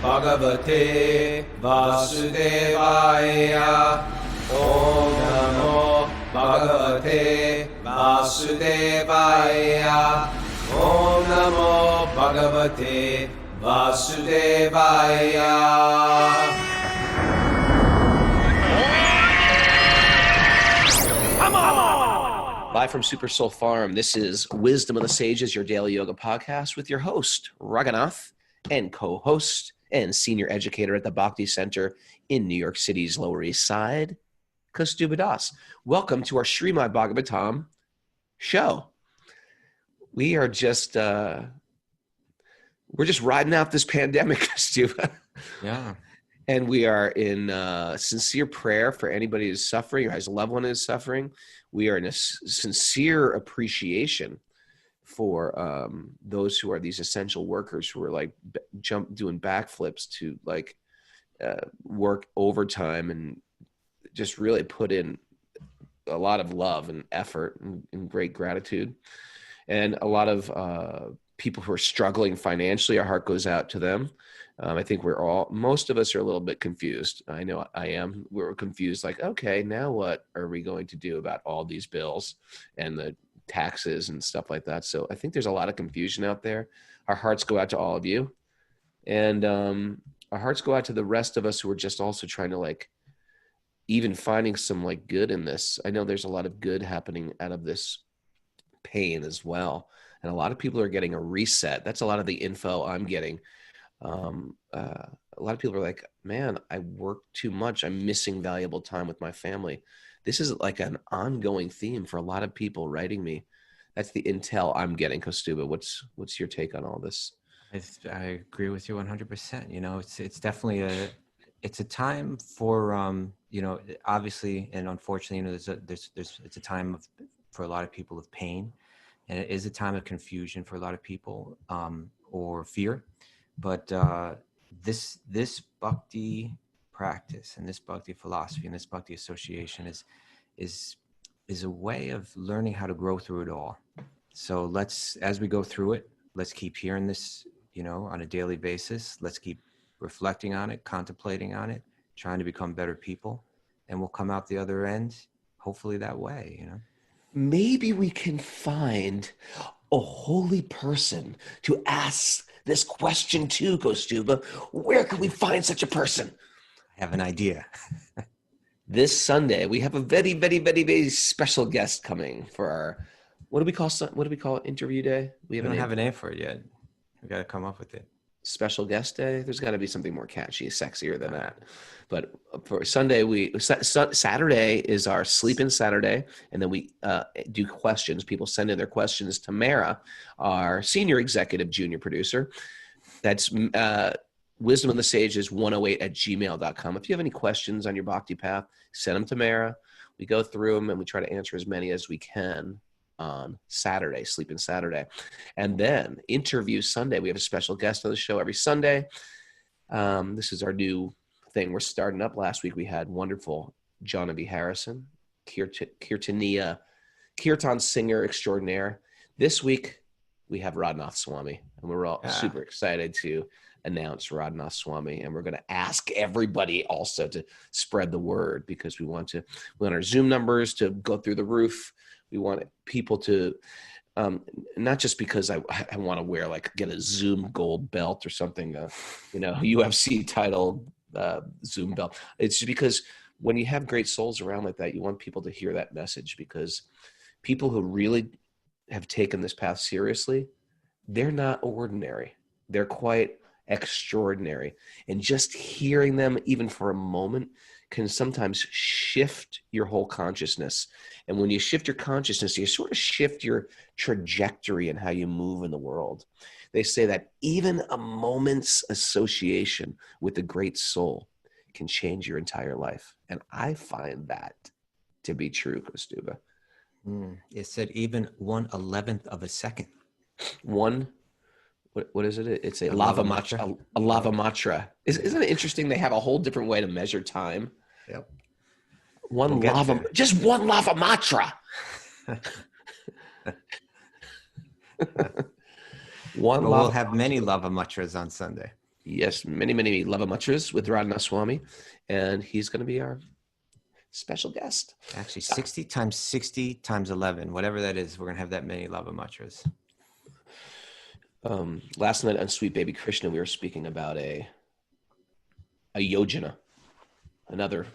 Bhagavate Vasudevaya. Om Namo Bhagavate Vasudevaya. Om Namo Bhagavate Vasudevaya. Live from Super Soul Farm, this is Wisdom of the Sages, your daily yoga podcast with your host, Raghunath, and co-host and senior educator at the Bhakti Center in New York City's Lower East Side, Kaustubha. Welcome to our Srimad Bhagavatam show. We are just, we're just riding out this pandemic, Kaustubha. Yeah. And we are in sincere prayer for anybody who's suffering or has a loved one who is suffering. We are in a sincere appreciation for those who are these essential workers who are like doing backflips to like work overtime and just really put in a lot of love and effort and great gratitude. And a lot of people who are struggling financially, our heart goes out to them. I think most of us are a little bit confused. I know I am. We're confused, like, okay, now what are we going to do about all these bills and the taxes and stuff like that? So I think there's a lot of confusion out there. Our hearts go out to all of you. And our hearts go out to the rest of us who are just also trying to like, even finding some like good in this. I know there's a lot of good happening out of this pain as well. And a lot of people are getting a reset. That's a lot of the info I'm getting. A lot of people are like, man, I work too much. I'm missing valuable time with my family. This is like an ongoing theme for a lot of people writing me. That's the intel I'm getting. Kaustubha, what's your take on all this? I agree with you 100%. You know, it's definitely it's a time for, you know, obviously, and unfortunately, you know, it's a time for a lot of people of pain, and it is a time of confusion for a lot of people, or fear. But this bhakti practice and this bhakti philosophy and this bhakti association is a way of learning how to grow through it all. So as we go through it, let's keep hearing this, you know, on a daily basis. Let's keep reflecting on it, contemplating on it, trying to become better people, and we'll come out the other end, hopefully that way, you know. Maybe we can find a holy person to ask this question to, Kaustubha. Where can we find such a person? I have an idea. This Sunday, we have a very, very, very, very special guest coming for our, what do we call it, interview day? We don't have a name for it yet. We got to come up with it. Special guest day. There's got to be something more catchy, sexier than that. But for Sunday, Saturday is our sleep in Saturday, and then we do questions. People send in their questions to Mara, our senior executive junior producer. That's Wisdom of the Sages 108@gmail.com. If you have any questions on your bhakti path, send them to Mara. We go through them and we try to answer as many as we can on Saturday, Sleep in Saturday. And then Interview Sunday. We have a special guest on the show every Sunday. This is our new thing we're starting up. Last week we had wonderful Johnny Harrison, Kirtan singer extraordinaire. This week we have Raghunath Swami, and we're all super excited to announce Raghunath Swami, and we're going to ask everybody also to spread the word, because we want our Zoom numbers to go through the roof. We want people to, not just because I want to get a Zoom gold belt or something, UFC title Zoom belt. It's just because when you have great souls around like that, you want people to hear that message, because people who really have taken this path seriously, they're not ordinary. They're quite extraordinary. And just hearing them, even for a moment, can sometimes shift your whole consciousness. And when you shift your consciousness, you sort of shift your trajectory and how you move in the world. They say that even a moment's association with a great soul can change your entire life. And I find that to be true, Kaustubha. It said even 1/11th of a second. What is it? It's a lava matra. A lava matra. Isn't it interesting? They have a whole different way to measure time. Yep. Just one lava matra. We'll have many lava matras on Sunday. Yes, many lava muchas with Radhanath Swami, and he's going to be our special guest. Actually, 60 times 60 times 11, whatever that is, we're going to have that many lava mantras. Last night on Sweet Baby Krishna, we were speaking about a yojana, another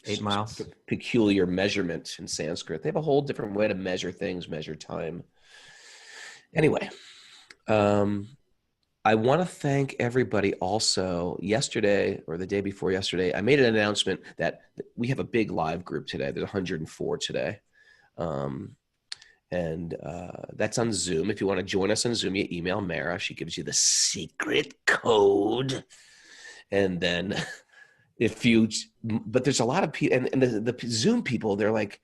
8 miles. Peculiar measurement in Sanskrit. They have a whole different way to measure things, measure time. Anyway, I want to thank everybody also. Yesterday or the day before yesterday, I made an announcement that we have a big live group today. There's 104 today. That's on Zoom. If you want to join us on Zoom, you email Mara. She gives you the secret code. And then but there's a lot of people, and the Zoom people, they're like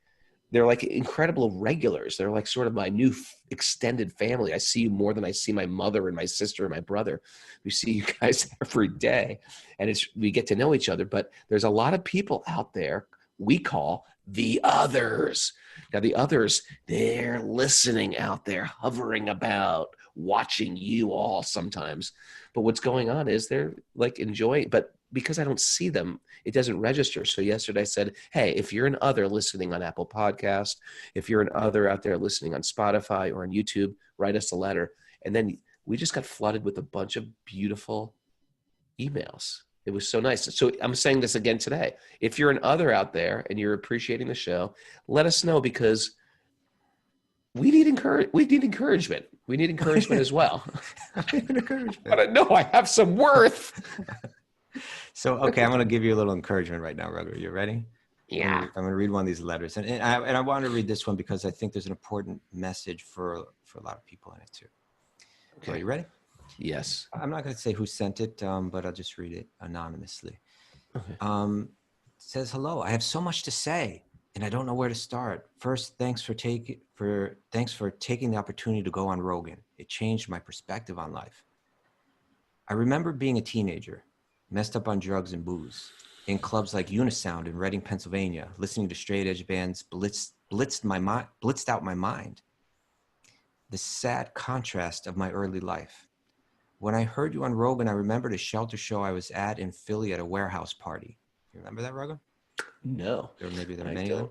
incredible regulars. They're like sort of my new extended family. I see you more than I see my mother and my sister and my brother. We see you guys every day, and we get to know each other. But there's a lot of people out there we call the others. Now, the others, they're listening out there, hovering about, watching you all sometimes. But what's going on is they're like enjoying, but because I don't see them, it doesn't register. So yesterday I said, hey, if you're an other listening on Apple Podcast, if you're an other out there listening on Spotify or on YouTube, write us a letter. And then we just got flooded with a bunch of beautiful emails. It was so nice. So I'm saying this again today. If you're an other out there and you're appreciating the show, let us know, because we need encouragement. We need encouragement as well. But no, I have some worth. So, okay, I'm going to give you a little encouragement right now, Raghu. You ready? Yeah. I'm going to read one of these letters. And I want to read this one because I think there's an important message for a lot of people in it too. Okay. Are you ready? Yes. I'm not going to say who sent it, but I'll just read it anonymously. Okay. It says, hello, I have so much to say, and I don't know where to start. First, thanks for taking the opportunity to go on Rogan. It changed my perspective on life. I remember being a teenager, messed up on drugs and booze, in clubs like Unisound in Reading, Pennsylvania, listening to straight edge bands blitzed out my mind. The sad contrast of my early life. When I heard you on Rogan, I remembered a shelter show I was at in Philly at a warehouse party. You remember that, Rogan? No. Or maybe there are many of them.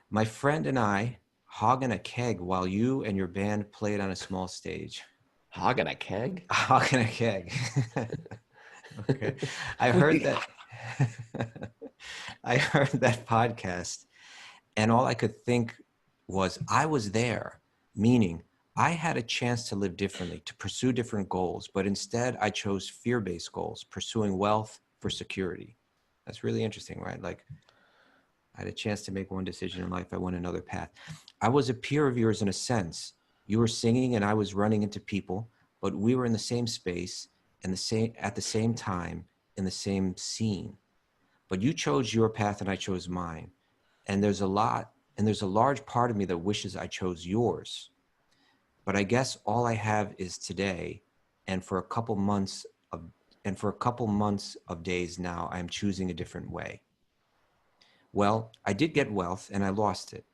My friend and I hogging a keg while you and your band played on a small stage. Hogging a keg? Hogging a keg. Okay. I heard that. I heard that podcast, and all I could think was I was there, meaning I had a chance to live differently, to pursue different goals, but instead I chose fear-based goals, pursuing wealth for security. That's really interesting, right? Like I had a chance to make one decision in life. I went another path. I was a peer of yours in a sense. You were singing and I was running into people, but we were in the same space and at the same time in the same scene. But you chose your path and I chose mine. And there's a large part of me that wishes I chose yours. But I guess all I have is today, and for a couple months of days now, I'm choosing a different way. Well, I did get wealth and I lost it.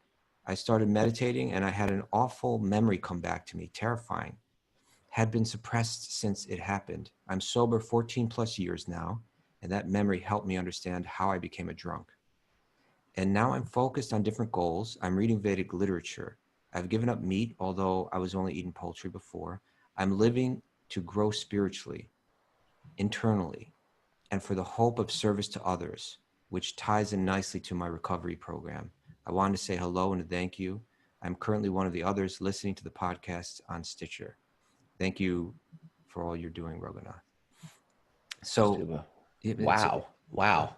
I started meditating and I had an awful memory come back to me, terrifying. Had been suppressed since it happened. I'm sober 14 plus years now, and that memory helped me understand how I became a drunk. And now I'm focused on different goals. I'm reading Vedic literature. I've given up meat, although I was only eating poultry before. I'm living to grow spiritually, internally, and for the hope of service to others, which ties in nicely to my recovery program. I wanted to say hello and thank you. I'm currently one of the others listening to the podcast on Stitcher. Thank you for all you're doing, Raghunath. So, wow.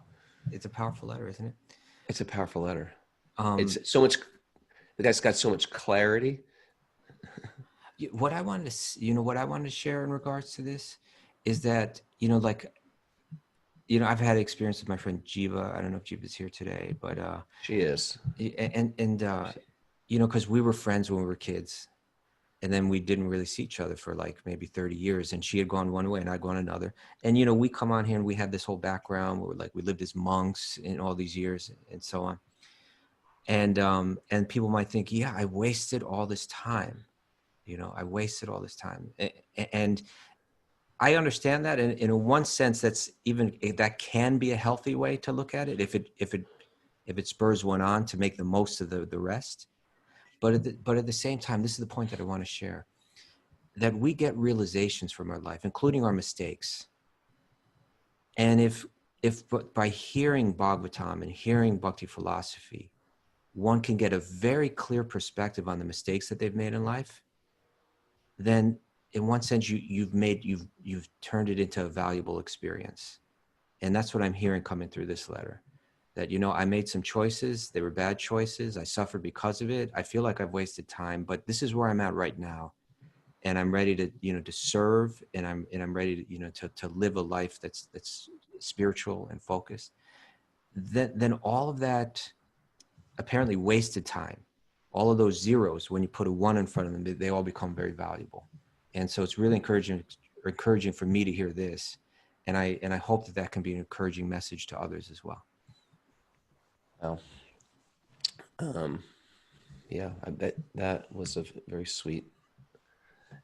It's a powerful letter, isn't it? It's a powerful letter. It's so much. The guy's got so much clarity. What I wanted to share in regards to this is that, I've had experience with my friend Jiva. I don't know if Jiva's here today, but she is. Because we were friends when we were kids, and then we didn't really see each other for like maybe 30 years, and she had gone one way and I'd gone another. And we come on here and we had this whole background where we lived as monks in all these years and so on. And people might think, yeah, I wasted all this time. I wasted all this time. And I understand that, and in one sense, that can be a healthy way to look at it if it spurs one on to make the most of the rest. But at the same time, this is the point that I want to share, that we get realizations from our life, including our mistakes. And if by hearing Bhagavatam and hearing Bhakti philosophy, one can get a very clear perspective on the mistakes that they've made in life, then in one sense, you've turned it into a valuable experience. And that's what I'm hearing coming through this letter. That, I made some choices. They were bad choices. I suffered because of it. I feel like I've wasted time, but this is where I'm at right now. And I'm ready to, to serve, and I'm ready to, to live a life that's spiritual and focused. Then all of that apparently wasted time, all of those zeros, when you put a one in front of them, they all become very valuable. And so it's really encouraging for me to hear this. And I hope that can be an encouraging message to others as well. Well, yeah, I bet that was a very sweet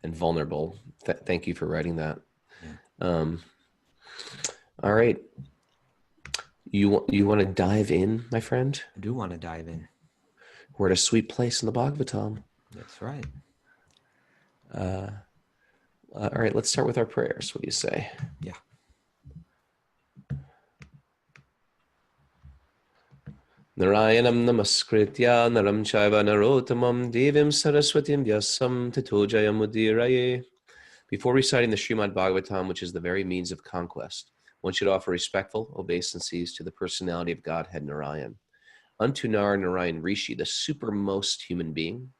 and vulnerable. Thank you for writing that. Yeah. All right. You want to dive in, my friend? I do want to dive in. We're at a sweet place in the Bhagavatam. That's right. All right, let's start with our prayers. What do you say? Yeah. Narayanam namaskritya naram chaiva narottamam devim saraswatim vyasam tato jayamudiraye. Before reciting the Srimad Bhagavatam, which is the very means of conquest, one should offer respectful obeisances to the personality of Godhead Narayan, unto Narayan Rishi, the supermost human being,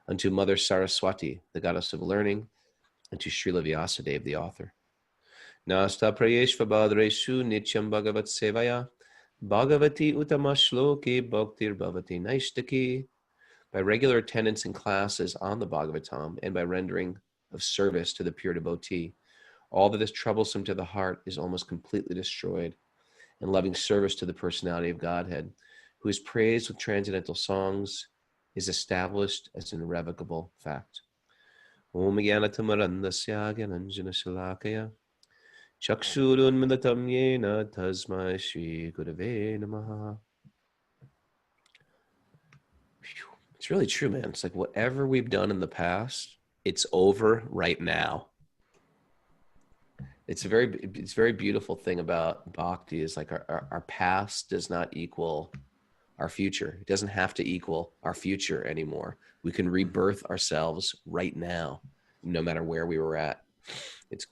unto Mother Saraswati, the goddess of learning, and to Srila Vyasadeva, the author. Nasta prayeshva badreshu nityam bhagavat sevaya bhagavati utama shloki bhaktir bhavati naishtaki. By regular attendance in classes on the Bhagavatam and by rendering of service to the pure devotee, all that is troublesome to the heart is almost completely destroyed, and loving service to the personality of Godhead, who is praised with transcendental songs, is established as an irrevocable fact. Om Jnanatamurandasya Gyananjana Shalakaya Chakshurunmilitam Yena Tasmai Shri Gurave Namaha. It's really true, man. It's like whatever we've done in the past, it's over right now. It's a very beautiful thing about bhakti is like our past does not equal our future. It doesn't have to equal our future anymore. We can rebirth ourselves right now, no matter where we were at. It's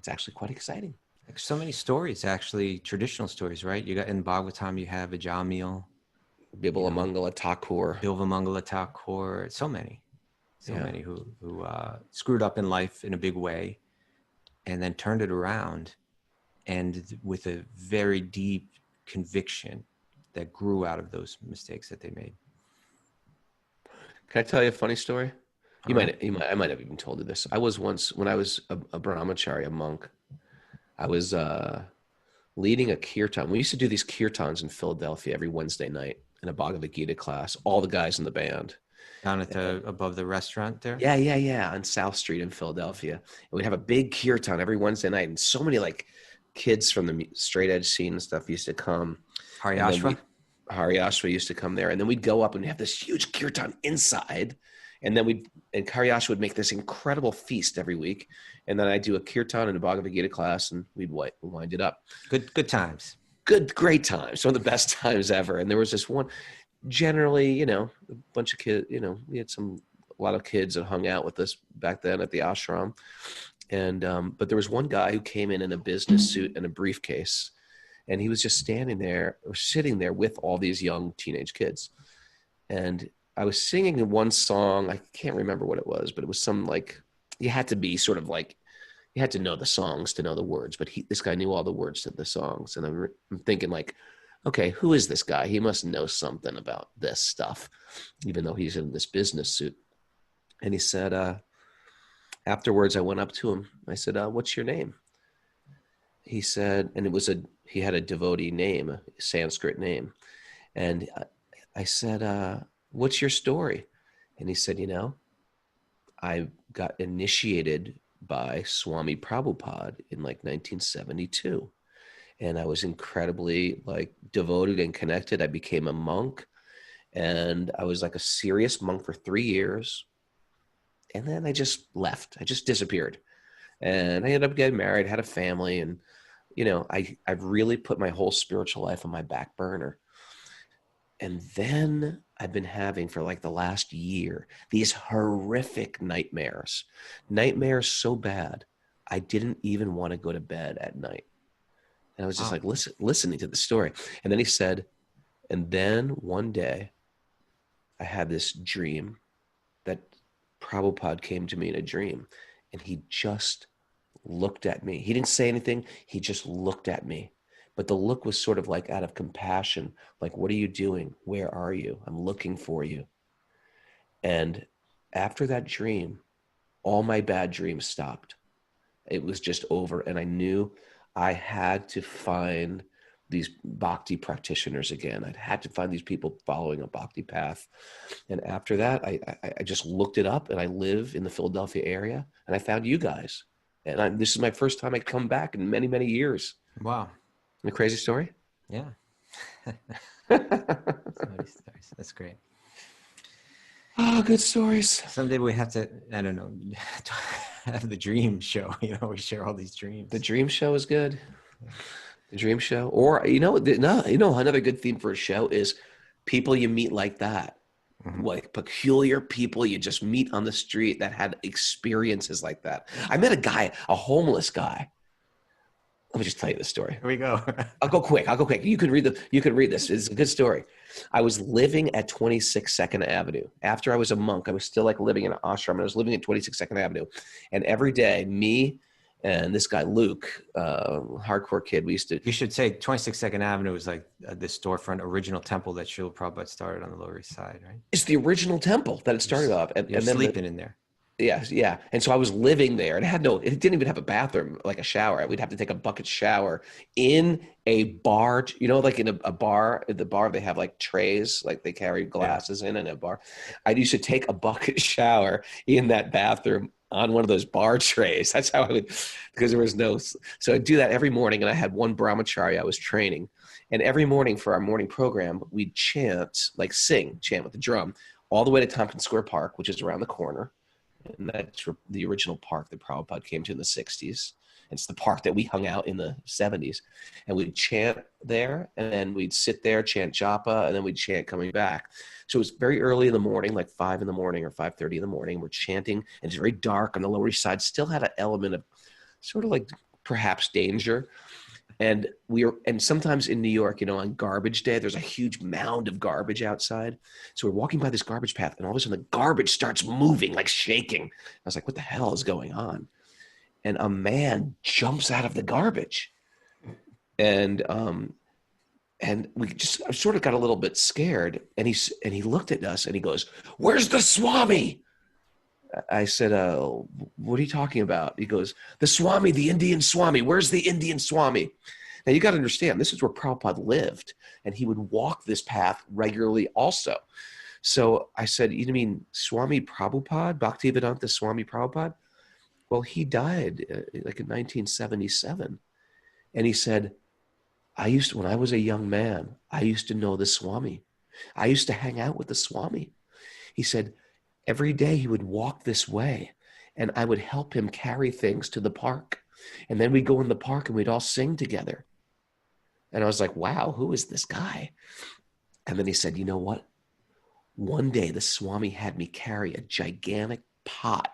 actually quite exciting. Like so many stories, actually, traditional stories, right? You got in Bhagavatam, you have Ajamil, Bibala Mangala Thakur, so many who screwed up in life in a big way and then turned it around, and with a very deep conviction that grew out of those mistakes that they made. Can I tell you a funny story? I might have even told you this. I was once, when I was a brahmachari, a monk, I was leading a kirtan. We used to do these kirtans in Philadelphia every Wednesday night in a Bhagavad Gita class, all the guys in the band. Down at above the restaurant there? Yeah, on South Street in Philadelphia. And we'd have a big kirtan every Wednesday night, and so many like kids from the straight edge scene and stuff used to come. Haryashva used to come there, and then we'd go up and have this huge kirtan inside, and then Haryashva would make this incredible feast every week, and then I'd do a kirtan and a Bhagavad Gita class, and we'd wind it up. Good times. Great times. One of the best times ever. And there was this one, generally, a bunch of kids, we had a lot of kids that hung out with us back then at the ashram. And, but there was one guy who came in a business suit and a briefcase, and he was just standing there or sitting there with all these young teenage kids. And I was singing one song. I can't remember what it was, but it was some like, you had to be sort of like, you had to know the songs to know the words, but this guy knew all the words to the songs. And I'm thinking like, okay, who is this guy? He must know something about this stuff, even though he's in this business suit. And he said, afterwards, I went up to him. I said, what's your name? He said, and he had a devotee name, a Sanskrit name. And I said, what's your story? And he said, I got initiated by Swami Prabhupada in like 1972. And I was incredibly like devoted and connected. I became a monk, and I was like a serious monk for 3 years. And then I just left. I just disappeared. And I ended up getting married, had a family, and I've really put my whole spiritual life on my back burner. And then I've been having for like the last year these horrific nightmares so bad I didn't even want to go to bed at night. And I was just Wow. like listening to the story. And then he said, and then one day I had this dream that Prabhupada came to me in a dream, and he just looked at me. He didn't say anything. He just looked at me. But the look was sort of like out of compassion, like, what are you doing? Where are you? I'm looking for you. And after that dream, all my bad dreams stopped. It was just over. And I knew I had to find these bhakti practitioners again. I had to find these people following a bhakti path. And after that, I just looked it up, and I live in the Philadelphia area, and I found you guys. And this is my first time I come back in many, many years. Wow. A crazy story? Yeah. That's great. Oh, good stories. Someday we have to, I don't know, have the dream show. We share all these dreams. The dream show is good. The dream show. Or, another good theme for a show is people you meet like that. Mhm. Like peculiar people you just meet on the street that had experiences like that. I met a homeless guy. Let me just tell you the story. Here we go. I'll go quick. You can read this. It's a good story. I was living at 26 Second Avenue. After I was a monk, I was still like living in an ashram, and I was living at 26 Second Avenue. And every day, me and this guy, Luke, hardcore kid, we used to. You should say 26 Second Avenue is like the storefront original temple that Srila Prabhupada started on the Lower East Side, right? It's the original temple that it started off. You're And then sleeping in there. Yeah. And so I was living there, and it didn't even have a bathroom, like a shower. We'd have to take a bucket shower in a bar, like in a bar. At the bar, they have like trays, like they carry glasses in a bar. I used to take a bucket shower in that bathroom on one of those bar trays. That's how I would, because there was so I'd do that every morning. And I had one brahmachari I was training. And every morning for our morning program, we'd chant with the drum all the way to Tompkins Square Park, which is around the corner. And that's the original park that Prabhupada came to in the 60s. It's the park that we hung out in the 70s. And we'd chant there, and then we'd sit there, chant japa, and then we'd chant coming back. So it was very early in the morning, like 5 in the morning or 5:30 in the morning. We're chanting, and it's very dark on the Lower East Side. Still had an element of sort of like perhaps danger. And sometimes in New York, on garbage day, there's a huge mound of garbage outside. So we're walking by this garbage path, and all of a sudden the garbage starts moving, like shaking. I was like, what the hell is going on? And a man jumps out of the garbage. And we just sort of got a little bit scared. And he looked at us and he goes, "Where's the Swami?" I said, what are you talking about? He goes, "The Swami, the Indian Swami. Where's the Indian Swami?" Now, you got to understand, this is where Prabhupada lived, and he would walk this path regularly also. So I said, "You mean Swami Prabhupada, Bhaktivedanta Swami Prabhupada?" Well, he died like in 1977. And he said, when I was a young man, I used to know the Swami. I used to hang out with the Swami. He said, every day he would walk this way, and I would help him carry things to the park. And then we'd go in the park and we'd all sing together. And I was like, wow, who is this guy? And then he said, "You know what? One day the Swami had me carry a gigantic pot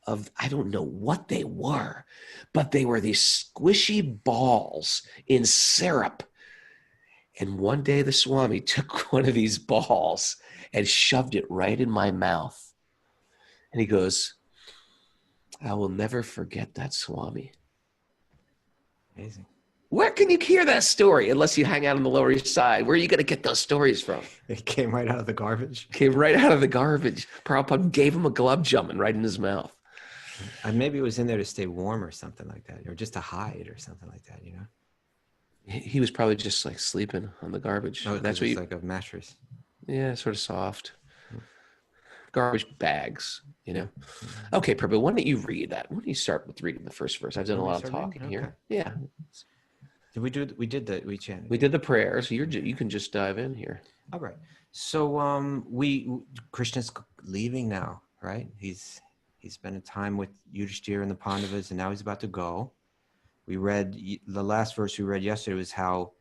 of, I don't know what they were, but they were these squishy balls in syrup. And one day the Swami took one of these balls and shoved it right in my mouth. And he goes, I will never forget that Swami." Amazing. Where can you hear that story unless you hang out on the Lower East Side? Where are you going to get those stories from? It came right out of the garbage. Came right out of the garbage. Prabhupada gave him a glove jumping right in his mouth. And maybe it was in there to stay warm or something like that, or just to hide or something like that, He was probably just like sleeping on the garbage. Oh, That's what it's like a mattress. yeah, sort of soft. garbage bags, you know. Okay, Prabhu, why don't you read that? Why don't you start with reading the first verse? I've done a lot of talking here. Yeah. Did we do? We chanted. We did the prayer, so you can just dive in here. All right. So Krishna's leaving now, right? He's spent time with Yudhishthira and the Pandavas, and now he's about to go. We read the last verse we read yesterday was how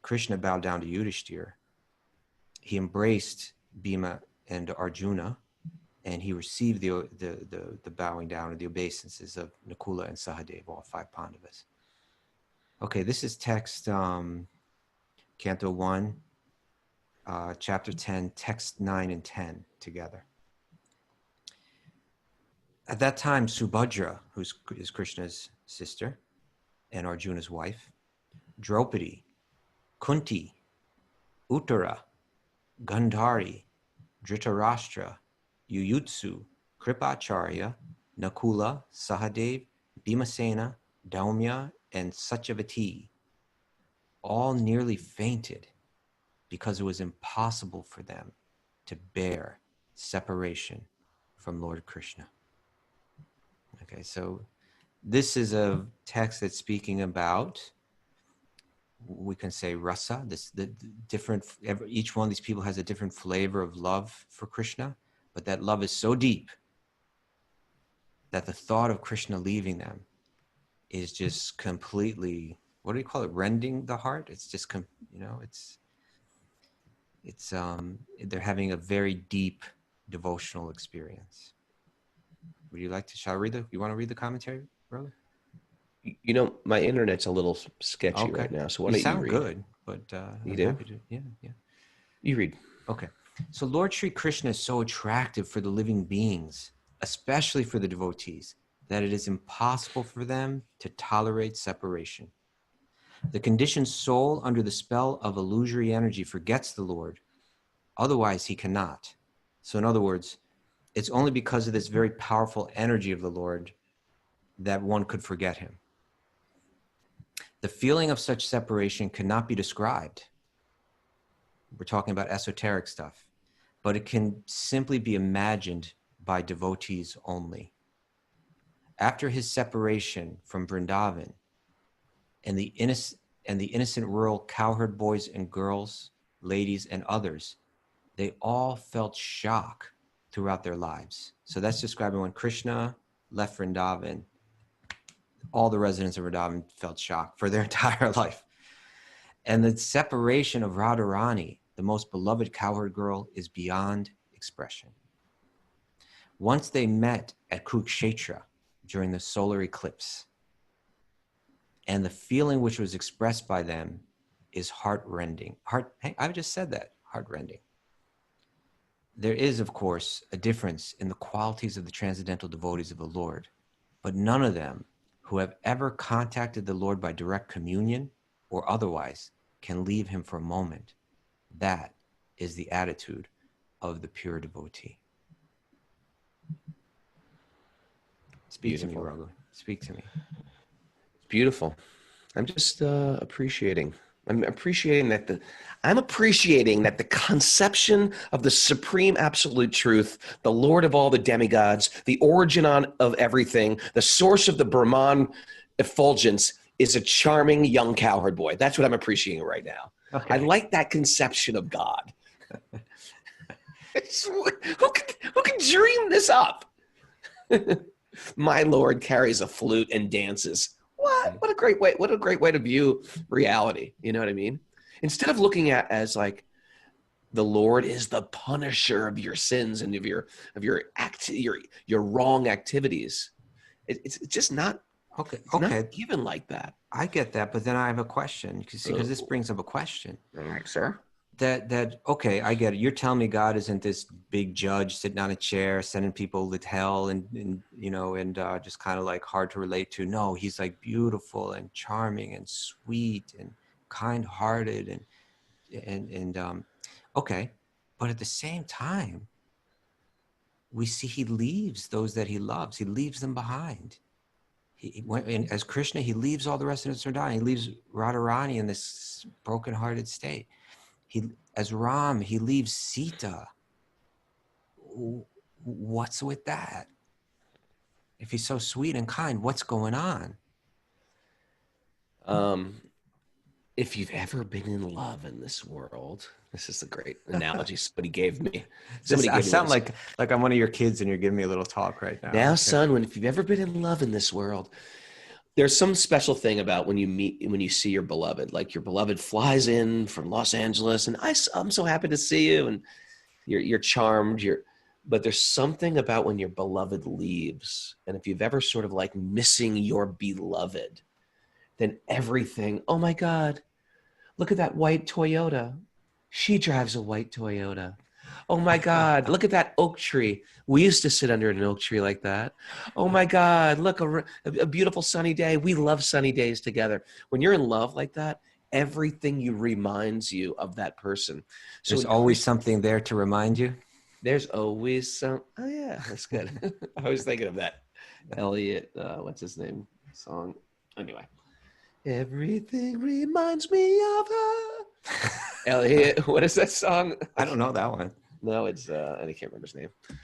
Krishna bowed down to Yudhishthira. He embraced Bhima and Arjuna, and he received the bowing down and the obeisances of Nakula and Sahadeva, all 5 Pandavas. Okay, this is text Canto 1, chapter 10, text 9 and 10 together. At that time, Subhadra, who is Krishna's sister and Arjuna's wife, Draupadi, Kunti, Uttara, Gandhari, Dhritarashtra, Yuyutsu, Kripacharya, Nakula, Sahadev, Bhimasena, Daumya, and Satyavati all nearly fainted because it was impossible for them to bear separation from Lord Krishna. Okay, so this is a text that's speaking about, we can say rasa, each one of these people has a different flavor of love for Krishna, but that love is so deep that the thought of Krishna leaving them is just completely, what do you call it, rending the heart? It's just, they're having a very deep devotional experience. Would you like to, you want to read the commentary, brother? You know, my internet's a little sketchy right now, so why don't you read? You sound good, but you I'm do? happy to, yeah. You read. Okay. So Lord Sri Krishna is so attractive for the living beings, especially for the devotees, that it is impossible for them to tolerate separation. The conditioned soul under the spell of illusory energy forgets the Lord. Otherwise, he cannot. So in other words, it's only because of this very powerful energy of the Lord that one could forget him. The feeling of such separation cannot be described. We're talking about esoteric stuff, but it can simply be imagined by devotees only. After his separation from Vrindavan and the innocent rural cowherd boys and girls, ladies and others, they all felt shock throughout their lives. So that's describing when Krishna left Vrindavan, all the residents of Vrindavan felt shock for their entire life. And the separation of Radharani, the most beloved cowherd girl, is beyond expression. Once they met at Kurukshetra during the solar eclipse, and the feeling which was expressed by them is heart-rending. Hey, I just said that, heart-rending. There is, of course, a difference in the qualities of the transcendental devotees of the Lord, but none of them who have ever contacted the Lord by direct communion or otherwise can leave him for a moment. That is the attitude of the pure devotee. Speak to me, Raghu. Speak to me. It's beautiful. I'm just appreciating. I'm appreciating that the conception of the supreme absolute truth, the Lord of all the demigods, the origin of everything, the source of the Brahman effulgence is a charming young cowherd boy. That's what I'm appreciating right now. Okay. I like that conception of God. Who can dream this up? My Lord carries a flute and dances. What a great way! What a great way to view reality. You know what I mean? Instead of looking at as like the Lord is the punisher of your sins and of your wrong activities, it's just not okay. Not even like that. I get that, but then I have a question because this brings up a question. All right, sir. That okay, I get it. You're telling me God isn't this big judge sitting on a chair sending people to hell and just kind of like hard to relate to. No, he's like beautiful and charming and sweet and kind-hearted and okay, but at the same time, we see he leaves those that he loves. He leaves them behind. As Krishna, he leaves all the residents of Vrindavan. He leaves Radharani in this broken-hearted state. As Ram, he leaves Sita. what's with that? If he's so sweet and kind, what's going on? If you've ever been in love in this world, this is a great analogy somebody gave me. I sound like I'm one of your kids and you're giving me a little talk right now. Now, son, if you've ever been in love in this world, there's some special thing about when you see your beloved, like your beloved flies in from Los Angeles and I'm so happy to see you and you're charmed, but there's something about when your beloved leaves. And if you've ever sort of like missing your beloved, then everything, oh my God, look at that white Toyota. She drives a white Toyota. Oh my God, look at that oak tree. We used to sit under an oak tree like that. Oh my God, look, a beautiful sunny day. We love sunny days together. When you're in love like that, everything you reminds you of that person. So there's always something there to remind you. There's always some, oh yeah, that's good. I was thinking of that Elliot, what's his name song? Anyway. Everything reminds me of her. Elliot, what is that song? I don't know that one. No, it's I can't remember his name. I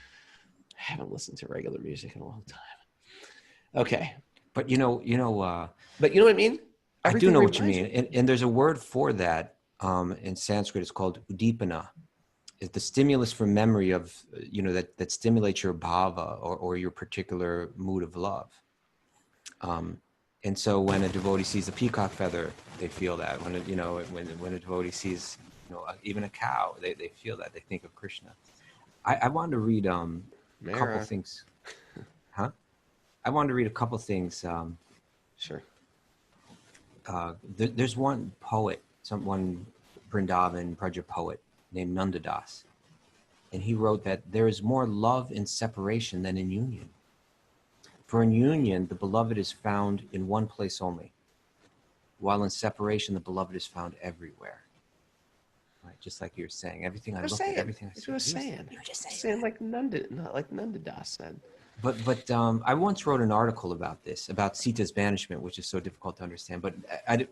haven't listened to regular music in a long time. Okay, but you know, but you know what I mean. I do know what you mean, and there's a word for that in Sanskrit. It's called udipana. It's the stimulus for memory of that stimulates your bhava or your particular mood of love. And so when a devotee sees a peacock feather, they feel that. When a devotee sees even a cow, they feel that. They think of Krishna. I wanted to read a couple things. Huh? I wanted to read a couple things. Sure. There's one poet, one Vrindavan Braja poet named Nandadas, and he wrote that there is more love in separation than in union. For in union, the beloved is found in one place only, while in separation, the beloved is found everywhere. Right, just like you were saying, everything I look at, everything I see. You were saying. You were just saying like Nandadas said. But I once wrote an article about this, about Sita's banishment, which is so difficult to understand. But I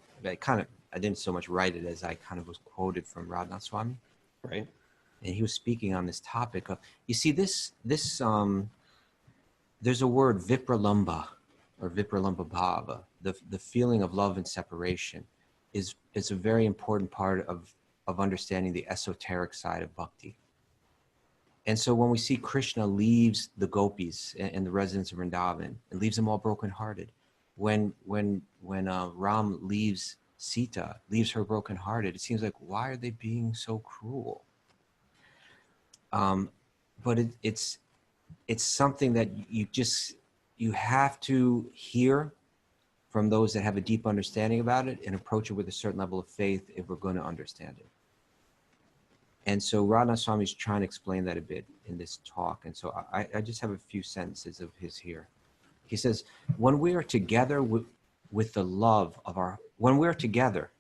didn't so much write it as I kind of was quoted from Raghunath Swami. Right. And he was speaking on this topic of, you see, this there's a word vipralamba or vipralamba bhava, the feeling of love and separation is a very important part of understanding the esoteric side of bhakti. And so when we see Krishna leaves the gopis and the residents of Vrindavan and leaves them all brokenhearted, when Ram leaves Sita, leaves her brokenhearted, it seems like, why are they being so cruel? But it's something that you have to hear from those that have a deep understanding about it and approach it with a certain level of faith if we're going to understand it. And so Raghunath Swami is trying to explain that a bit in this talk. And so I just have a few sentences of his here. He says, when we are together with the love of our, when we're together,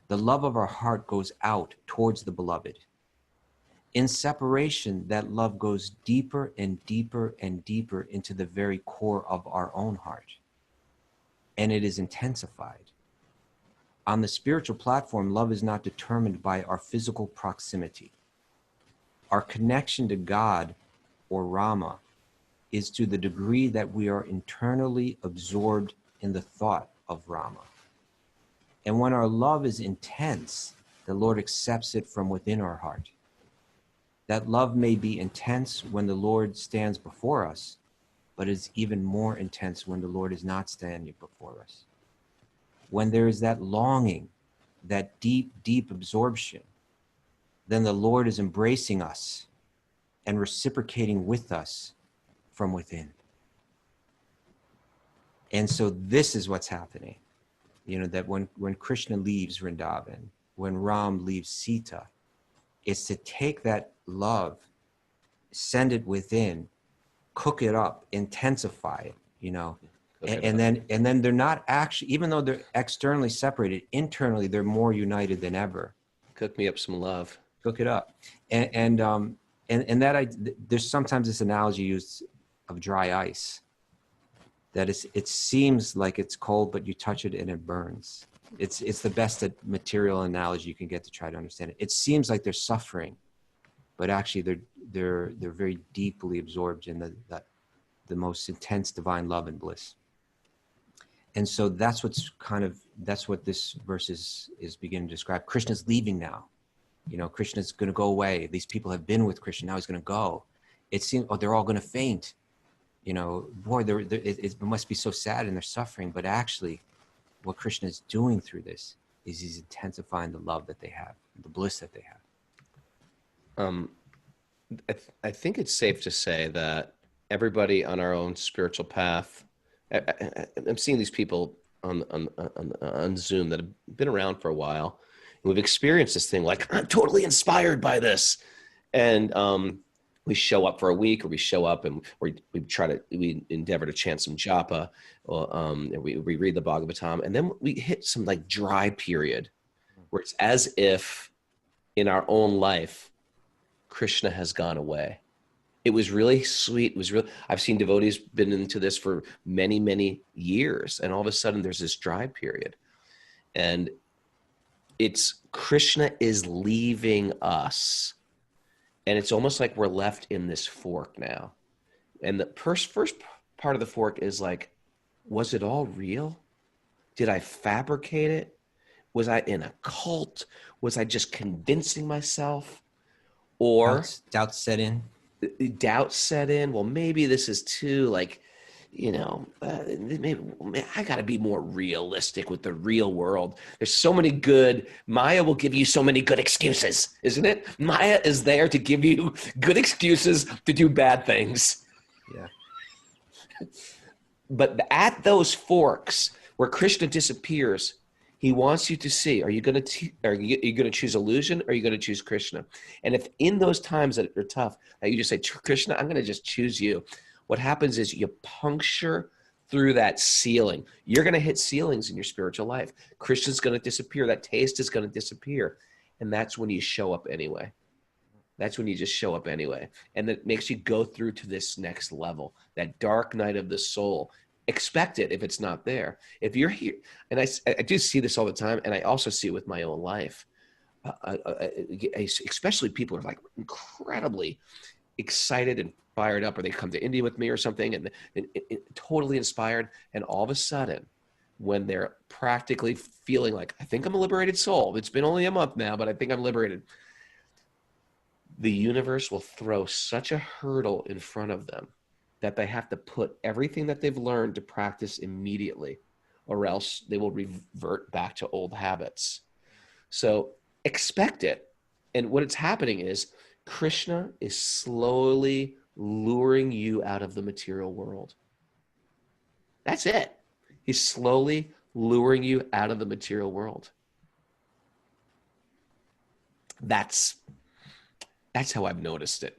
the love of our heart goes out towards the beloved. In separation, that love goes deeper and deeper and deeper into the very core of our own heart. And it is intensified. On the spiritual platform, love is not determined by our physical proximity. Our connection to God or Rama is to the degree that we are internally absorbed in the thought of Rama. And when our love is intense, the Lord accepts it from within our heart. That love may be intense when the Lord stands before us, but is even more intense when the Lord is not standing before us. When there is that longing, that deep, deep absorption, then the Lord is embracing us and reciprocating with us from within. And so this is what's happening. That when Krishna leaves Vrindavan, when Ram leaves Sita, it's to take that love, send it within, cook it up, intensify it, and then they're not actually, even though they're externally separated, internally they're more united than ever. Cook me up some love. Cook it up, and there's sometimes this analogy used of dry ice. That it seems like it's cold, but you touch it and it burns. It's the best material analogy you can get to try to understand it. It seems like they're suffering, but actually they're very deeply absorbed in the most intense divine love and bliss. And so that's what this verse is beginning to describe. Krishna's leaving now. Krishna's going to go away. These people have been with Krishna. Now he's going to go. It seems, they're all going to faint. Boy, it must be so sad and they're suffering. But actually, what Krishna is doing through this is he's intensifying the love that they have, the bliss that they have. I think it's safe to say that everybody on our own spiritual path, I'm seeing these people on Zoom that have been around for a while, and we've experienced this thing like, I'm totally inspired by this. And we show up for a week, or we show up and we endeavor to chant some japa, and we read the Bhagavatam, and then we hit some like dry period where it's as if in our own life, Krishna has gone away. It was really sweet. It was real. I've seen devotees been into this for many, many years, and all of a sudden there's this dry period, and it's Krishna is leaving us, and it's almost like we're left in this fork now. And the first part of the fork is like, was it all real? Did I fabricate it? Was I in a cult? Was I just convincing myself? Or Doubt set in. Doubt set in. Well, maybe this is too like, maybe I got to be more realistic with the real world. There's so many good. Maya will give you so many good excuses, isn't it? Maya is there to give you good excuses to do bad things. Yeah. But at those forks where Krishna disappears, he wants you to see, are you going to choose illusion, or are you going to choose Krishna? And if in those times that are tough, that you just say, Krishna, I'm going to just choose you. What happens is you puncture through that ceiling. You're going to hit ceilings in your spiritual life. Krishna's going to disappear. That taste is going to disappear. And that's when you show up anyway. That's when you just show up anyway. And that makes you go through to this next level, that dark night of the soul. Expect it if it's not there. If you're here, and I do see this all the time, and I also see it with my own life. Especially people are like incredibly excited and fired up, or they come to India with me or something, and totally inspired. And all of a sudden, when they're practically feeling like, I think I'm a liberated soul. It's been only a month now, but I think I'm liberated. The universe will throw such a hurdle in front of them that they have to put everything that they've learned to practice immediately, or else they will revert back to old habits. So expect it. And what it's happening is Krishna is slowly luring you out of the material world. That's it. He's slowly luring you out of the material world. That's how I've noticed it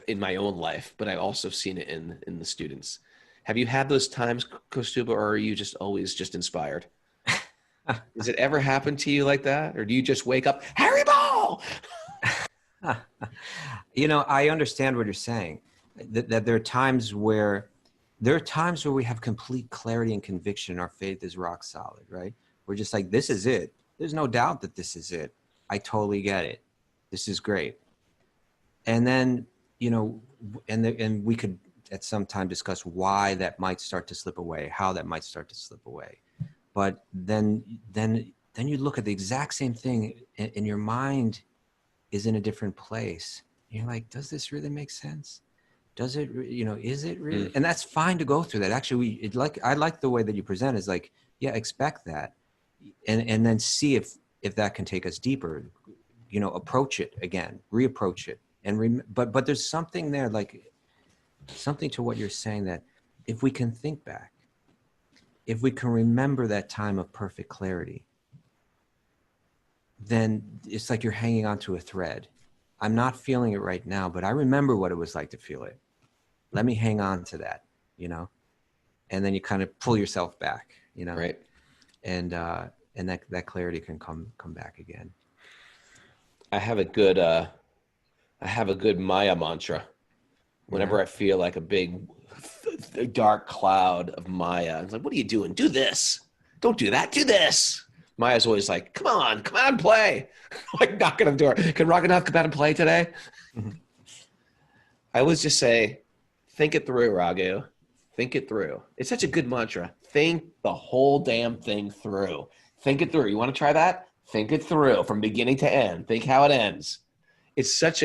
in my own life, but I also seen it in the students. Have you had those times, Kaustubha, or are you just always just inspired? Does it ever happen to you like that? Or do you just wake up, Haribol? I understand what you're saying, that there are times where we have complete clarity and conviction, and our faith is rock solid, right? We're just like, this is it. There's no doubt that this is it. I totally get it. This is great. And then, and we could at some time discuss why that might start to slip away, how that might start to slip away. But then you look at the exact same thing, and your mind is in a different place. You're like, does this really make sense? Does it, is it really? And that's fine to go through that. Actually, I like the way that you present is like, yeah, expect that. And then see if that can take us deeper, approach it again, reapproach it. But there's something there, like something to what you're saying, that if we can think back, if we can remember that time of perfect clarity, then it's like you're hanging onto a thread. I'm not feeling it right now, but I remember what it was like to feel it. Let me hang on to that, and then you kind of pull yourself back, Right. And that clarity can come back again. I have a good Maya mantra. Whenever I feel like a big dark cloud of Maya, it's like, what are you doing? Do this. Don't do that. Do this. Maya's always like, come on, play. Like knocking on the door. Can Raghunath come out and play today? I always just say, think it through, Raghu. Think it through. It's such a good mantra. Think the whole damn thing through. Think it through. You want to try that? Think it through from beginning to end. Think how it ends. It's such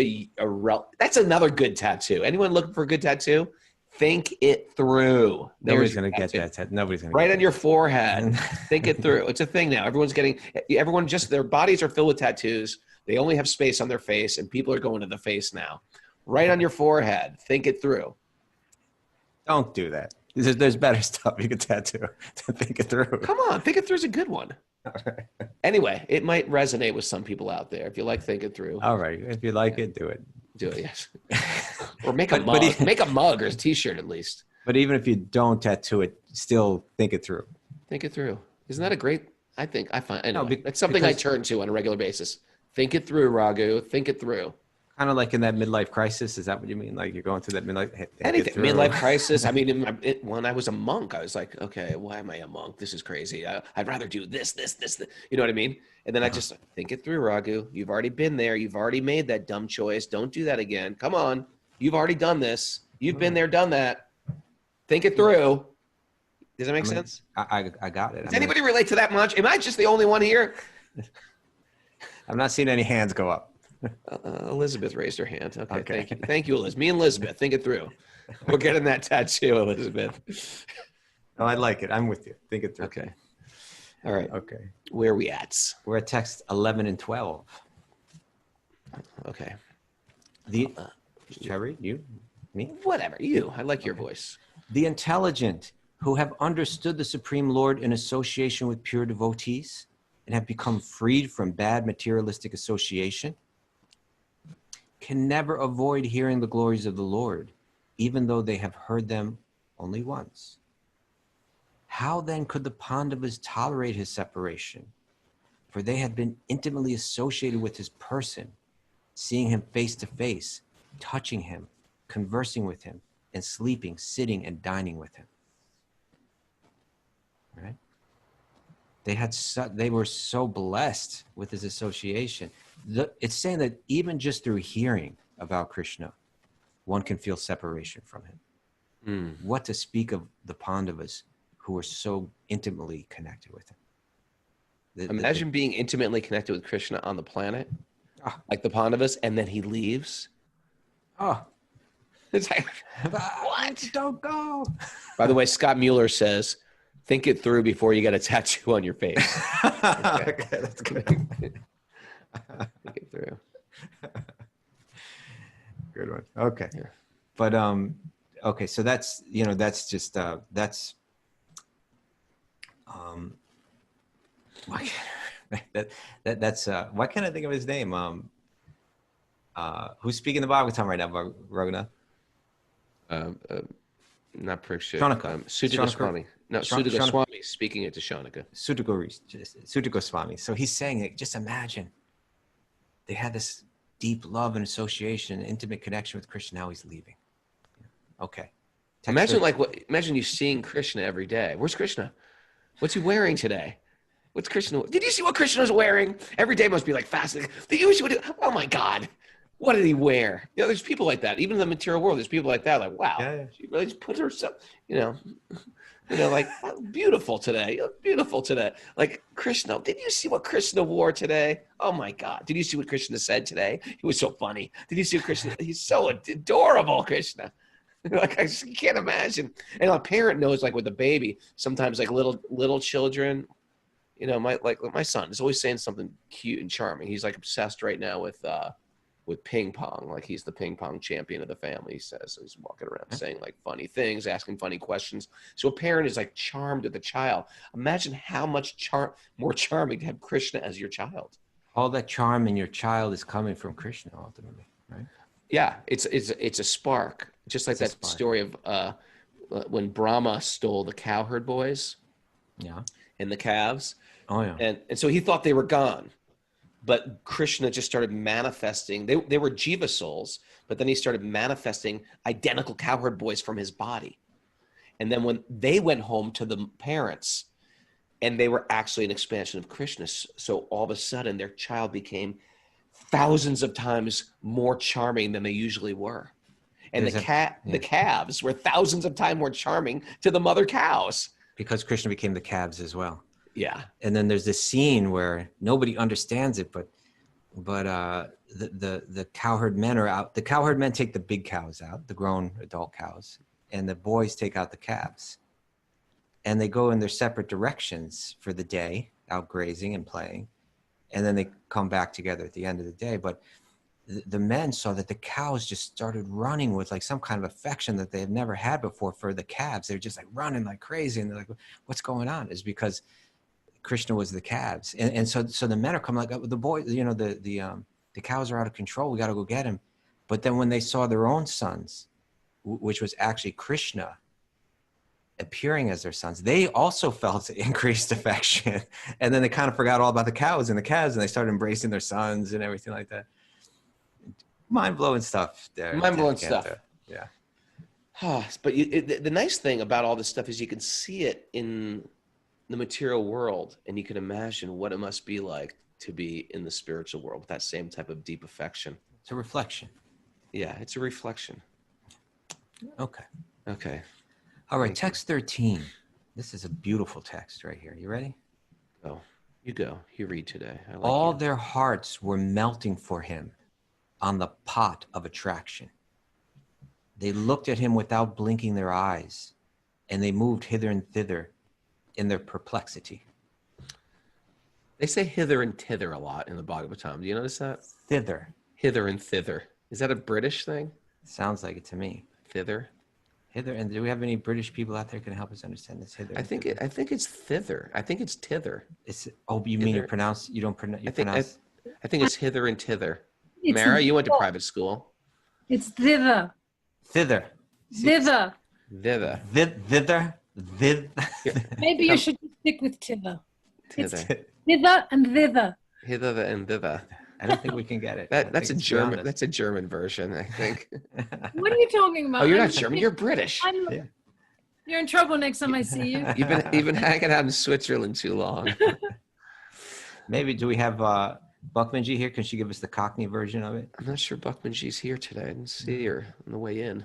that's another good tattoo. Anyone looking for a good tattoo? Think it through. Nobody's going to get that tattoo. Nobody's going to right on your forehead. Think it through. It's a thing now. Everyone just, their bodies are filled with tattoos. They only have space on their face, and people are going to the face now. Right on your forehead. Think it through. Don't do that. There's better stuff you can tattoo to think it through. Come on. Think it through is a good one. Anyway, it might resonate with some people out there. If you like Think It Through. All right. If you like it, do it. Do it, yes. Or make a mug. Make a mug or a t-shirt at least. But even if you don't tattoo it, still think it through. Think it through. Isn't that a great, I find, anyway, No, that's something I turn to on a regular basis. Think it through, Raghu. Think it through. Kind of like in that midlife crisis. Is that what you mean? Like you're going through that midlife crisis. I mean, when I was a monk, I was like, okay, why am I a monk? This is crazy. I'd rather do this. You know what I mean? And then I just think it through, Raghu. You've already been there. You've already made that dumb choice. Don't do that again. Come on. You've already done this. You've been there, done that. Think it through. Does that make sense? I got it. Does anybody relate to that much? Am I just the only one here? I'm not seeing any hands go up. Elizabeth raised her hand. Okay. Thank you, Elizabeth. Me and Elizabeth, think it through. We're getting that tattoo, Elizabeth. No, I like it. I'm with you. Think it through. Okay. All right. Okay. Where are we at? We're at text 11 and 12. Okay. Shall I read? You? Me? Whatever. You. I like your voice. The intelligent who have understood the Supreme Lord in association with pure devotees and have become freed from bad materialistic association can never avoid hearing the glories of the Lord, even though they have heard them only once. How then could the Pandavas tolerate his separation? For they had been intimately associated with his person, seeing him face to face, touching him, conversing with him, and sleeping, sitting, and dining with him. Right? They were so blessed with his association. It's saying that even just through hearing about Krishna, one can feel separation from him. What to speak of the Pandavas who were so intimately connected with him. Imagine being intimately connected with Krishna on the planet, like the Pandavas, and then he leaves. Oh, it's like, what? Don't go. By the way, Scott Mueller says, think it through before you get a tattoo on your face. Okay, that's good. Think it through. Good one. Okay. Yeah. But okay, so that's just that's why that's why can't I think of his name? Who's speaking the Bhagavatam right now, Raghunath? Not Parikshit. Shaunaka. Sutta Goswami. No, Sutta Goswami speaking it to Shaunaka. Sutta Goswami. So he's saying it, just imagine they had this deep love and association and intimate connection with Krishna. Now he's leaving. Okay. Imagine you seeing Krishna every day. Where's Krishna? What's he wearing today? What's Krishna? Did you see what Krishna's wearing? Every day must be like fasting. Did you see oh my God. What did he wear? You know, there's people like that. Even in the material world, there's people like that. Like, wow, she really just put herself, like beautiful today. You look beautiful today. Like Krishna, did you see what Krishna wore today? Oh my God. Did you see what Krishna said today? He was so funny. Did you see what Krishna? He's so adorable, Krishna. Like I just can't imagine. And a parent knows, like with a baby, sometimes like little children, my son is always saying something cute and charming. He's like obsessed right now with ping pong. Like he's the ping pong champion of the family, he says. So he's walking around saying like funny things, asking funny questions. So a parent is like charmed with the child. Imagine how much more charming to have Krishna as your child. All that charm in your child is coming from Krishna ultimately, right? Yeah, it's a spark. Just like that story of when Brahma stole the cowherd boys, and the calves. Oh yeah. And so he thought they were gone, but Krishna just started manifesting. They were jiva souls, but then he started manifesting identical cowherd boys from his body. And then when they went home to the parents, and they were actually an expansion of Krishna. So all of a sudden, their child became thousands of times more charming than they usually were. And the calves were thousands of times more charming to the mother cows. Because Krishna became the calves as well. Yeah. And then there's this scene where nobody understands it, but the cowherd men are out. The cowherd men take the big cows out, the grown adult cows, and the boys take out the calves. And they go in their separate directions for the day, out grazing and playing. And then they come back together at the end of the day. But the men saw that the cows just started running with like some kind of affection that they had never had before for the calves. They're just like running like crazy. And they're like, what's going on? Is because Krishna was the calves. And so the men are coming like, the boys, the cows are out of control. We got to go get him. But then when they saw their own sons, which was actually Krishna appearing as their sons, they also felt increased affection. And then they kind of forgot all about the cows and the calves, and they started embracing their sons and everything like that. Mind-blowing stuff there. Mind-blowing stuff. Yeah. But the nice thing about all this stuff is you can see it in the material world, and you can imagine what it must be like to be in the spiritual world with that same type of deep affection. It's a reflection. Yeah, it's a reflection. Okay. All right, text 13. This is a beautiful text right here. You ready? Oh, you go. You read today. I like All you. their hearts were melting for him on the pot of attraction. They looked at him without blinking their eyes, and they moved hither and thither in their perplexity. They say hither and thither a lot in the Bhagavatam. Do you notice that? Thither. Hither and thither. Is that a British thing? Sounds like it to me. Thither. Hither. And do we have any British people out there who can help us understand this? Hither. I think it's thither. I think it's tither. It's you mean you pronounce you don't pronounce. I think it's hither and thither. It's Mara, you went to private school. It's thither. Thither. Thither. Thither. Thither. Maybe you should stick with tither. Thither. Thither and thither. Hither and thither. I don't think we can get it. That's a German. That's a German version, I think. What are you talking about? Oh, you're not German. You're British. Yeah. You're in trouble next time I see you. You've been hanging out in Switzerland too long. Maybe do we have Buckmanji here? Can she give us the Cockney version of it? I'm not sure Buckmanji's here today. I didn't see her on the way in.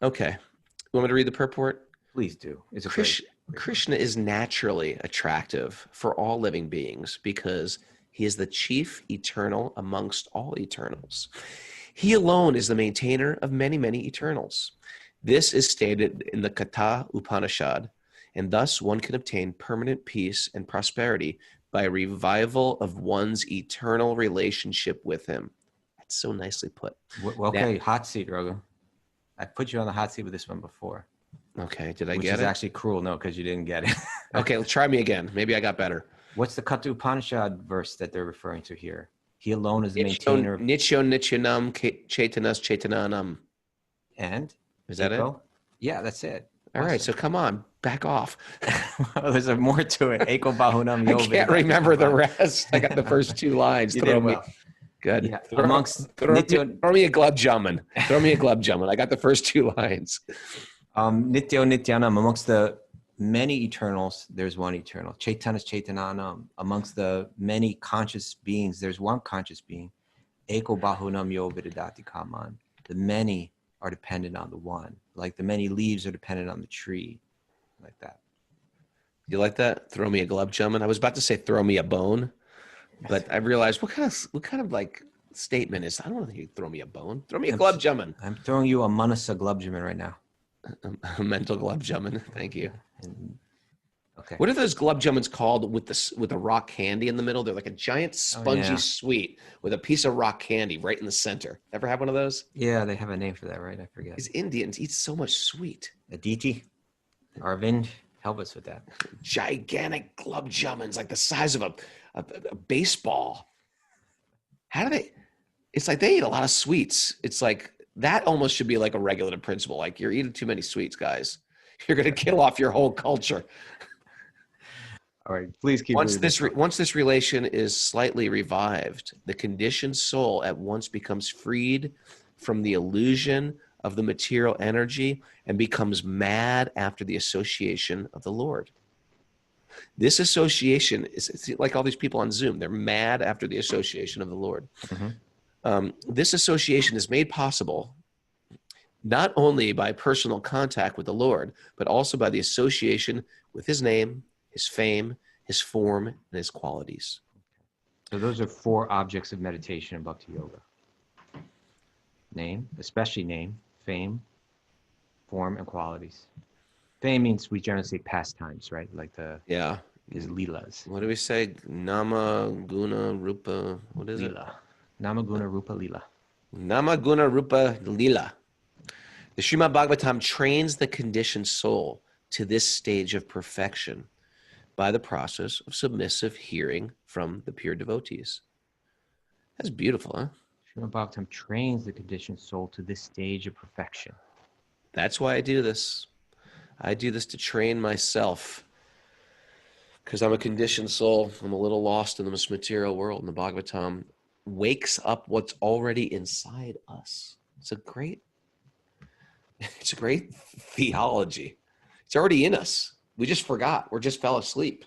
Okay. You want me to read the purport? Please do. It's a Krishna is naturally attractive for all living beings because he is the chief eternal amongst all eternals. He alone is the maintainer of many, many eternals. This is stated in the Katha Upanishad, and thus one can obtain permanent peace and prosperity by a revival of one's eternal relationship with him. That's so nicely put. Well, okay, hot seat, Raghu. I put you on the hot seat with this one before. Okay, did I which get is it? actually cruel, no, because you didn't get it. Okay, well, try me again. Maybe I got better. What's the Katha Upanishad verse that they're referring to here? He alone is the maintainer of... Nityo nityanam chaitanas chaitananam. And? Is that it? Yeah, that's it. All right, so come on, back off. There's more to it. Eko bahunam I yovid. can't remember the rest. I got the first two lines. You did well. Good. Yeah. Throw me a glove jamun. Throw me a glove jamun. I got the first two lines. Nityo nityanam, amongst the many eternals, there's one eternal. Chaitanas chaitananam, amongst the many conscious beings, there's one conscious being. Eko bahunam yo vidadati kaman. The many are dependent on the one, like the many leaves are dependent on the tree, like that. You like that? Throw me a glove jamun. I was about to say throw me a bone, but I realized what kind of like statement is? I don't think you throw me a bone. Throw me a glove jamun. I'm throwing you a manasa glove jamun right now. A mental glove jamun. Thank you. Okay. What are those glove jamuns called with the rock candy in the middle? They're like a giant spongy sweet with a piece of rock candy right in the center. Ever have one of those? Yeah, they have a name for that, right? I forget. These Indians eat so much sweet. Aditi, Arvind, help us with that. Gigantic glove jamuns, like the size of a baseball. How do they? It's like they eat a lot of sweets. It's like that almost should be like a regulative principle. Like you're eating too many sweets, guys. You're going to kill off your whole culture. All right, please keep. Once this relation is slightly revived, the conditioned soul at once becomes freed from the illusion of the material energy and becomes mad after the association of the Lord. This association is, it's like all these people on Zoom. They're mad after the association of the Lord. This association is made possible not only by personal contact with the Lord, but also by the association with his name, his fame, his form, and his qualities. So those are 4 objects of meditation in Bhakti Yoga. Name, especially name, fame, form, and qualities. Fame means we generally say pastimes, right? Like his leelas. What do we say? Nama, guna, rupa. What is Leela. Nama, guna, rupa, leela. it? Nama, guna, rupa, lila. The Srimad Bhagavatam trains the conditioned soul to this stage of perfection by the process of submissive hearing from the pure devotees. That's beautiful, huh? Srimad Bhagavatam trains the conditioned soul to this stage of perfection. That's why I do this. I do this to train myself because I'm a conditioned soul. I'm a little lost in this material world, and the Bhagavatam wakes up what's already inside us. It's a great theology. It's already in us. We just forgot. We just fell asleep.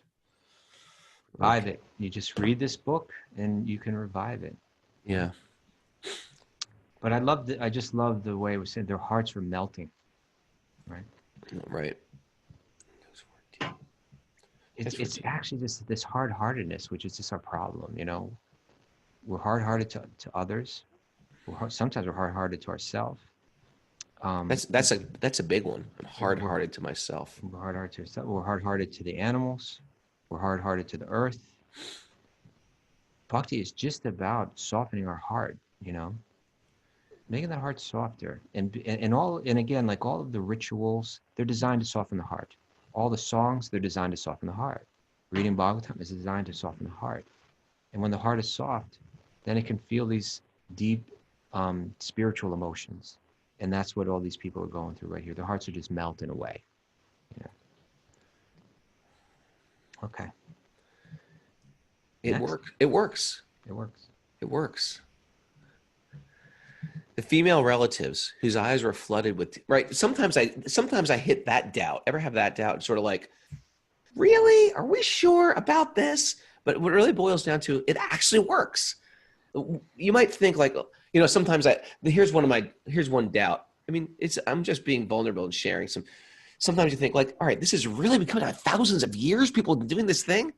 Revive it. You just read this book and you can revive it. Yeah. But I just love the way it was said their hearts were melting. Right? Right. It's actually this hard-heartedness, which is just our problem, you know. We're hard-hearted to others. Sometimes we're hard-hearted to ourselves. That's a big one. I'm hard-hearted to myself. We're hard-hearted to ourselves. We're hard-hearted to the animals. We're hard-hearted to the earth. Bhakti is just about softening our heart, you know, making that heart softer. And again, like all of the rituals, they're designed to soften the heart. All the songs, they're designed to soften the heart. Reading Bhagavatam is designed to soften the heart. And when the heart is soft, then it can feel these deep spiritual emotions. And that's what all these people are going through right here. Their hearts are just melting away. You know? Okay. It works. It works. It works. It works. The female relatives whose eyes were flooded with right. Sometimes I hit that doubt. Ever have that doubt? Sort of like, really? Are we sure about this? But what it really boils down to, it actually works. You might think like, you know, sometimes here's one doubt. I mean, I'm just being vulnerable and sharing some. Sometimes you think like, all right, this is really becoming thousands of years. People have been doing this thing.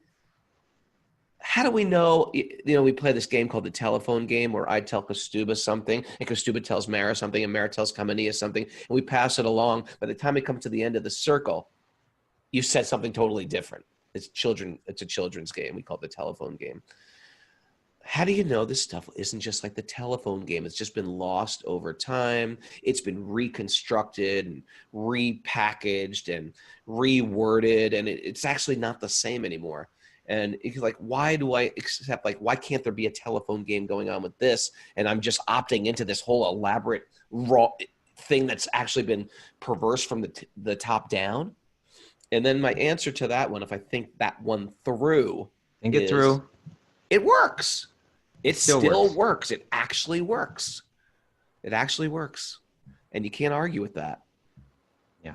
How do we know? You know, we play this game called the telephone game where I tell Kaustubha something and Kaustubha tells Mara something and Mara tells Kamaniya something and we pass it along. By the time we come to the end of the circle, you said something totally different. It's a children's game. We call it the telephone game. How do you know this stuff isn't just like the telephone game? It's just been lost over time. It's been reconstructed and repackaged and reworded, and it's actually not the same anymore. And it's like, why do I accept, like, why can't there be a telephone game going on with this? And I'm just opting into this whole elaborate raw thing that's actually been perverse from the top down. And then my answer to that one, if I think that one through, it works. It still works. It actually works. It actually works. And you can't argue with that. Yeah.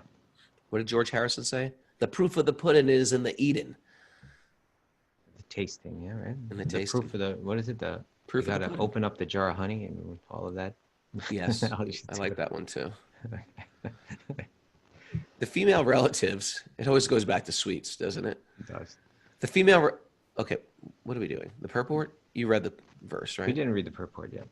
What did George Harrison say? The proof of the pudding is in the eating. The tasting, yeah, right? And the tasting. Proof of the, what is it? The proof you of got the to open up the jar of honey and all of that. Yes. I like that one too. The female relatives, it always goes back to sweets, doesn't it? It does. The female, okay, what are we doing? The purport? You read the verse, right? We didn't read the purport yet.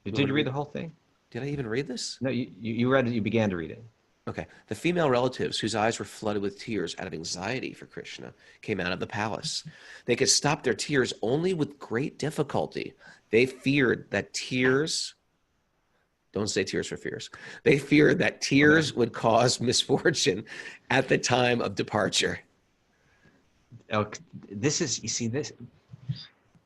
Did you read the whole thing? Did I even read this? No, you read it, you began to read it. Okay. The female relatives whose eyes were flooded with tears out of anxiety for Krishna came out of the palace. They could stop their tears only with great difficulty. They feared that tears, don't say tears for fears. They feared that tears would cause misfortune at the time of departure. Oh, this is, you see this,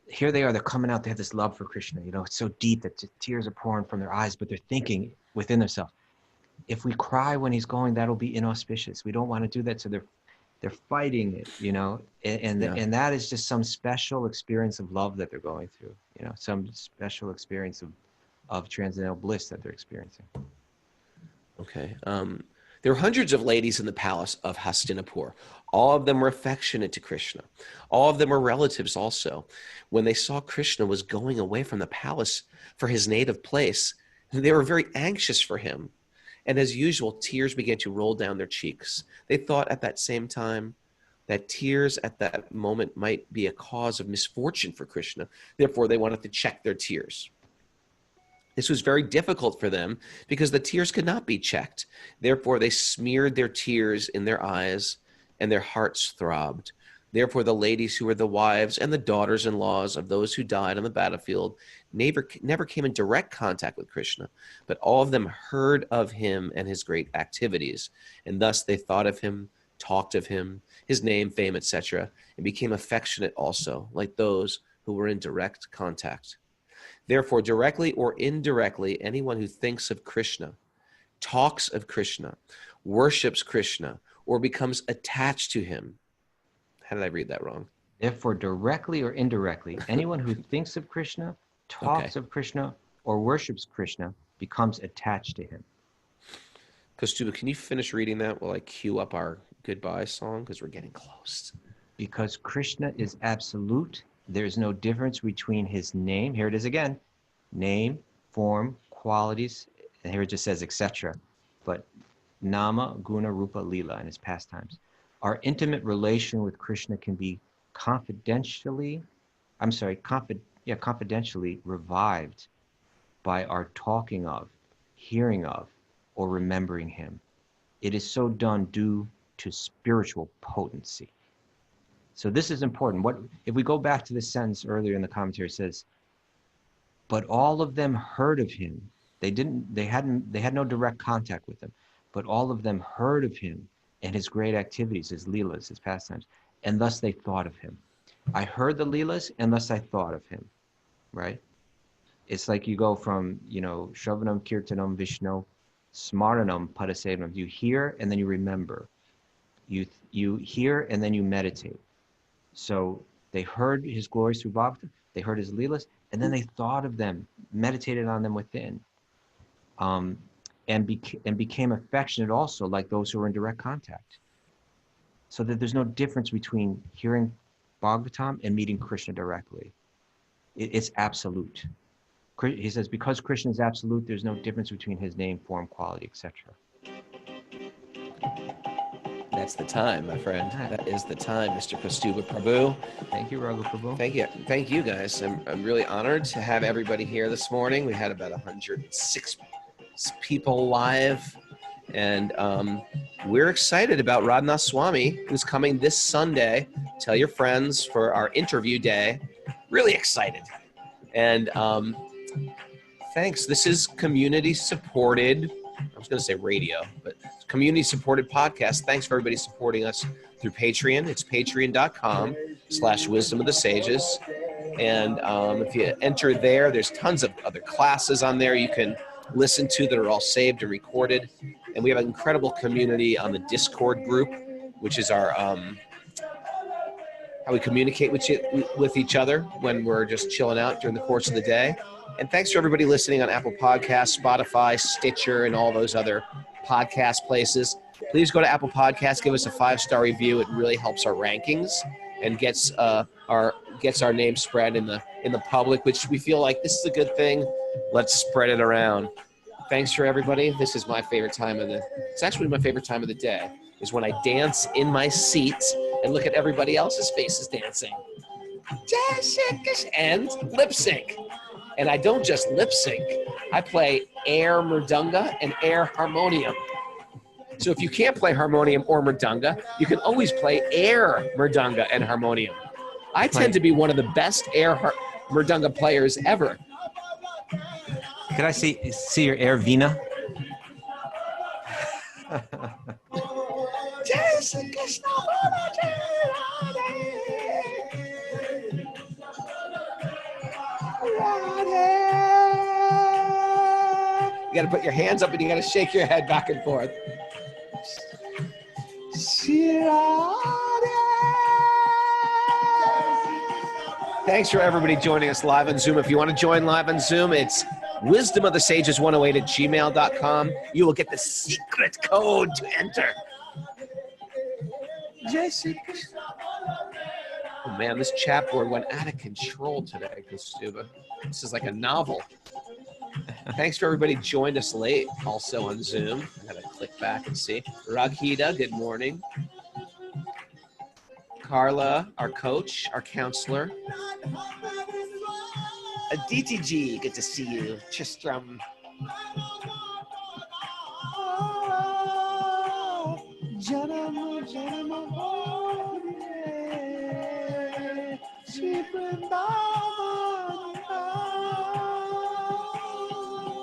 here they are, they're coming out, they have this love for Krishna, you know, it's so deep that tears are pouring from their eyes, but they're thinking within themselves, if we cry when he's going, that'll be inauspicious. We don't want to do that. So they're fighting it, you know, and that is just some special experience of love that they're going through, you know, some special experience of transcendental bliss that they're experiencing. Okay. There were hundreds of ladies in the palace of Hastinapur. All of them were affectionate to Krishna. All of them were relatives also. When they saw Krishna was going away from the palace for his native place, they were very anxious for him. And as usual, tears began to roll down their cheeks. They thought at that same time that tears at that moment might be a cause of misfortune for Krishna. Therefore, they wanted to check their tears. This was very difficult for them because the tears could not be checked. Therefore, they smeared their tears in their eyes and their hearts throbbed. Therefore, the ladies who were the wives and the daughters-in-laws of those who died on the battlefield never came in direct contact with Krishna, but all of them heard of him and his great activities. And thus they thought of him, talked of him, his name, fame, etc., and became affectionate also, like those who were in direct contact. Therefore, directly or indirectly, anyone who thinks of Krishna, talks of Krishna, worships Krishna, or becomes attached to him. How did I read that wrong? Therefore, directly or indirectly, anyone who thinks of Krishna, talks of Krishna, or worships Krishna becomes attached to him. Kaustubha, can you finish reading that while I cue up our goodbye song? Because we're getting close. Because Krishna is absolute, there is no difference between his name, here it is again, name, form, qualities, and here it just says etc. But nama, guna, rupa, lila in his pastimes. Our intimate relation with Krishna can be confidentially revived by our talking of, hearing of, or remembering him. It is so done due to spiritual potency. So this is important. What if we go back to this sentence earlier in the commentary, it says, but all of them heard of him. They had no direct contact with him, but all of them heard of him and his great activities, his leelas, his pastimes, and thus they thought of him. I heard the leelas and thus I thought of him, right? It's like you go from, Shravanam, Kirtanam, Vishnu, Smaranam, Padasevanam. You hear and then you remember. You hear and then you meditate. So they heard his glories through Bhagavatam, they heard his leelas, and then they thought of them, meditated on them within, and became affectionate also, like those who were in direct contact. So that there's no difference between hearing Bhagavatam and meeting Krishna directly. It's absolute. He says, because Krishna is absolute, there's no difference between his name, form, quality, etc. That's the time, my friend. That is the time, Mr. Kaustubha Prabhu. Thank you, Raghu Prabhu. Thank you, guys. I'm really honored to have everybody here this morning. We had about 106 people live, and we're excited about Radhanath Swami, who's coming this Sunday. Tell your friends for our interview day. Really excited. And thanks. This is community-supported. I was going to say radio, but community-supported podcast. Thanks for everybody supporting us through Patreon. It's patreon.com/Wisdom of the Sages. And if you enter there, there's tons of other classes on there you can listen to that are all saved and recorded. And we have an incredible community on the Discord group, which is our how we communicate with each other when we're just chilling out during the course of the day. And thanks for everybody listening on Apple Podcasts, Spotify, Stitcher, and all those other podcast places. Please go to Apple Podcasts, give us a 5-star review. It really helps our rankings and gets our name spread in the public, which we feel like this is a good thing. Let's spread it around. Thanks for everybody. This is my favorite time of it's actually my favorite time of the day, is when I dance in my seat and look at everybody else's faces dancing. And lip sync. And I don't just lip sync. I play air mridanga and air harmonium. So if you can't play harmonium or mridanga, you can always play air mridanga and harmonium. I tend to be one of the best air mridanga players ever. Could I see your air vina? You got to put your hands up and you got to shake your head back and forth. Thanks for everybody joining us live on Zoom. If you want to join live on Zoom, it's wisdomofthesages108@gmail.com. You will get the secret code to enter. Jessica. Oh man, this chat board went out of control today, Kaustubha. This is like a novel. Thanks for everybody joined us late, also on Zoom. I gotta click back and see. Raghida, good morning. Carla, our coach, our counselor. DTG, good to see you. Tristram. Janama,